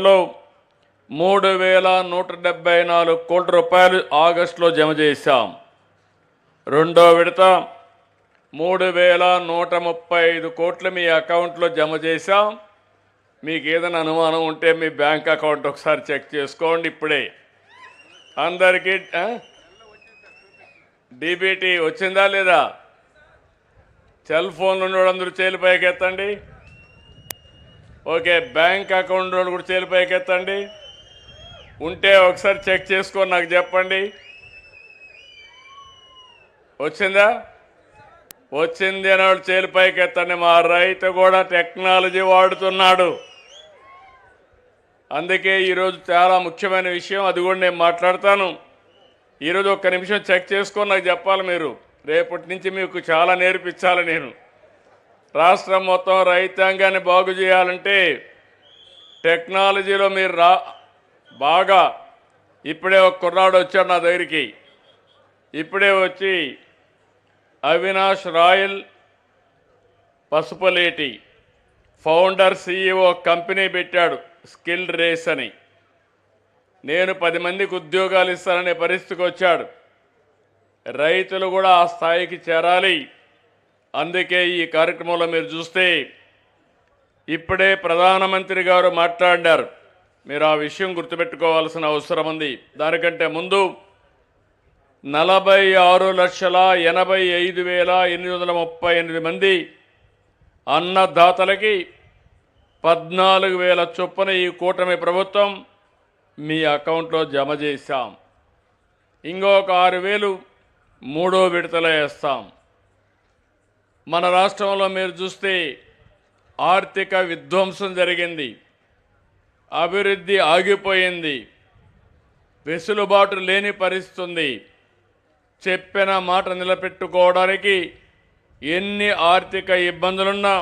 లో 3,174 కోట్ల రూపాయలు ఆగస్టులో జమ చేశాం. రెండో విడత 3,135 కోట్లు మీ అకౌంట్లో జమ చేశాం. మీకు ఏదైనా అనుమానం ఉంటే మీ బ్యాంక్ అకౌంట్ ఒకసారి చెక్ చేసుకోండి. ఇప్పుడే అందరికీ డీబీటీ వచ్చిందా లేదా? సెల్ ఫోన్లు ఉన్నోళ్ళందరూ చేలు పైకి ఎత్తండి. ఓకే, బ్యాంక్ అకౌంట్ వాళ్ళు కూడా చేలు పైకి ఎత్తండి. ఉంటే ఒకసారి చెక్ చేసుకొని నాకు చెప్పండి. వచ్చిందా? వచ్చింది అని వాళ్ళు చేలు పైకి ఎత్తండి. మా రైతు కూడా టెక్నాలజీ వాడుతున్నాడు. అందుకే ఈరోజు చాలా ముఖ్యమైన విషయం, అది కూడా నేను మాట్లాడతాను. ఈరోజు ఒక్క నిమిషం చెక్ చేసుకొని నాకు చెప్పాలి. మీరు రేపటి నుంచి మీకు చాలా నేర్పించాలి. నేను రాష్ట్రం మొత్తం రైతాంగాన్ని బాగు చేయాలంటే టెక్నాలజీలో మీరు బాగా ఇప్పుడే ఒక కుర్రాడు వచ్చాడు నా దగ్గరికి. ఇప్పుడే వచ్చి Avinash royal Pasupuleti founder CEO company పెట్టాడు, స్కిల్ రేస్ అని. నేను 10 మందికి ఉద్యోగాలు ఇస్తాననే పరిస్థితికి వచ్చాడు. రైతులు కూడా ఆ స్థాయికి చేరాలి. అందుకే ఈ కార్యక్రమంలో మీరు చూస్తే ఇప్పుడే ప్రధానమంత్రి గారు మాట్లాడారు. మీరు ఆ విషయం గుర్తుపెట్టుకోవాల్సిన అవసరం ఉంది. దానికంటే ముందు 46,85,838 మంది అన్నదాతలకి 14,000 చొప్పున ఈ కూటమి ప్రభుత్వం మీ అకౌంట్లో జమ చేశాం. ఇంకొక 6,000 మూడో విడతలో వేస్తాం. మన రాష్ట్రంలో మీరు చూస్తే ఆర్థిక విధ్వంసం జరిగింది, అభివృద్ధి ఆగిపోయింది, వెసులుబాటు లేని పరిస్థితి. చెప్పిన మాట నిలబెట్టుకోవడానికి ఎన్ని ఆర్థిక ఇబ్బందులున్నా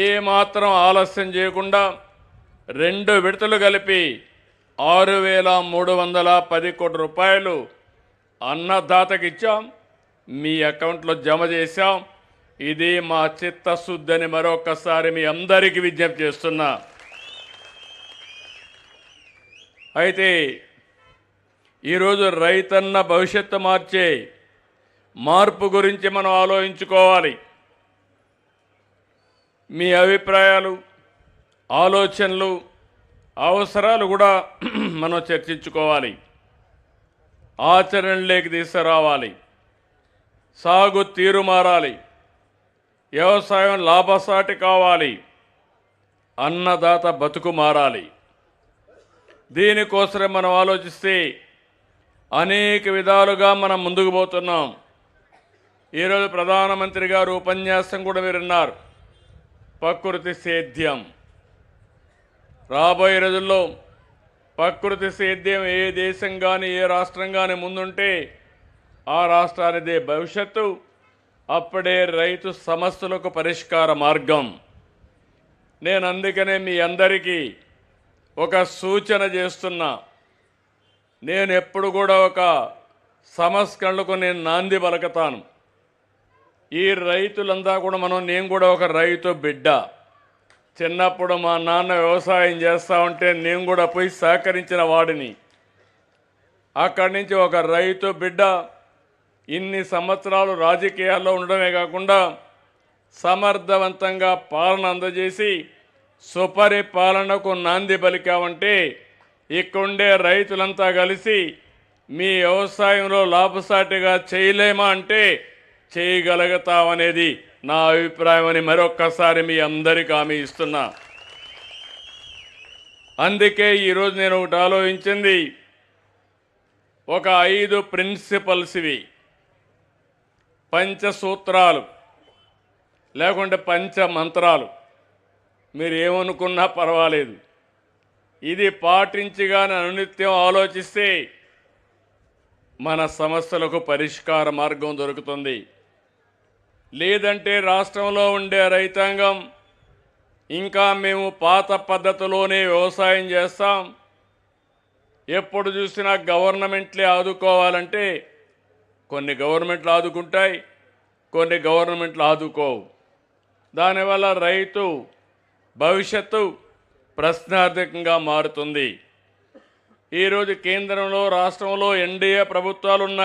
ఏమాత్రం ఆలస్యం చేయకుండా 2 విడతలు కలిపి 6,310 కోట్ల రూపాయలు అన్నదాతకి ఇచ్చాం, మీ అకౌంట్లో జమ చేశాం. ఇది మా చిత్తశుద్ధి అని మరొకసారి మీ అందరికీ విజ్ఞప్తి చేస్తున్నా. అయితే ఈరోజు రైతన్న భవిష్యత్తు మార్చే మార్పు గురించి మనం ఆలోచించుకోవాలి. మీ అభిప్రాయాలు, ఆలోచనలు, అవసరాలు కూడా మనం చర్చించుకోవాలి, ఆచరణలోకి తీసుకురావాలి. సాగు తీరు మారాలి, వ్యవసాయం లాభసాటి కావాలి, అన్నదాత బతుకు మారాలి. దీనికోసమే మనం ఆలోచిస్తే అనేక విధాలుగా మనం ముందుకు పోతున్నాం. ఈరోజు ప్రధానమంత్రి గారు ఉపన్యాసం కూడా మీరు విన్నారు, ప్రకృతి సేద్యం. రాబోయే రోజుల్లో ప్రకృతి సేద్యం ఏ దేశం కానీ ఏ రాష్ట్రం కానీ ముందుంటే ఆ రాష్ట్రానిదే భవిష్యత్తు. అప్పుడే రైతు సమస్యలకు పరిష్కార మార్గం. నేను అందుకనే మీ అందరికీ ఒక సూచన చేస్తున్నా. నేను ఎప్పుడు కూడా ఒక సంస్కరణలకు నేను నాంది పలుకుతాను. ఈ రైతులంతా కూడా నేను కూడా ఒక రైతు బిడ్డ. చిన్నప్పుడు మా నాన్న వ్యవసాయం చేస్తూ ఉంటే నేను కూడా పోయి సహకరించిన వాడిని. అక్కడి నుంచి ఒక రైతు బిడ్డ ఇన్ని సంవత్సరాలు రాజకీయాల్లో ఉండడమే కాకుండా సమర్థవంతంగా పాలన అందజేసి సుపరిపాలనకు నాంది పలికామంటే ఇక్కడుండే రైతులంతా కలిసి మీ వ్యవసాయంలో లాభసాటిగా చేయలేమా అంటే చేయగలుగుతామనేది నా అభిప్రాయం అని మరొక్కసారి మీ అందరికీ హామీ ఇస్తున్నా. అందుకే ఈరోజు నేను ఒకటి ఆలోచించింది, ఒక 5 ప్రిన్సిపల్స్ ఇవి, పంచసూత్రాలు లేకుంటే పంచమంత్రాలు, మీరు ఏమనుకున్నా పర్వాలేదు. ఇది పాటించిగానే అనునిత్యం ఆలోచిస్తే మన సమస్యలకు పరిష్కార మార్గం దొరుకుతుంది. లేదంటే రాష్ట్రంలో ఉండే రైతాంగం ఇంకా మేము పాత పద్ధతిలోనే వ్యవసాయం చేస్తాం, ఎప్పుడు చూసినా గవర్నమెంట్లే ఆదుకోవాలంటే కొన్ని గవర్నమెంట్లు ఆదుకుంటాయి, కొన్ని గవర్నమెంట్లు ఆదుకోవు. దానివల్ల రైతు భవిష్యత్తు ప్రశ్నార్థకంగా మారుతుంది. ఈరోజు కేంద్రంలో రాష్ట్రంలో ఎన్డీఏ ప్రభుత్వాలు ఉన్నాయి.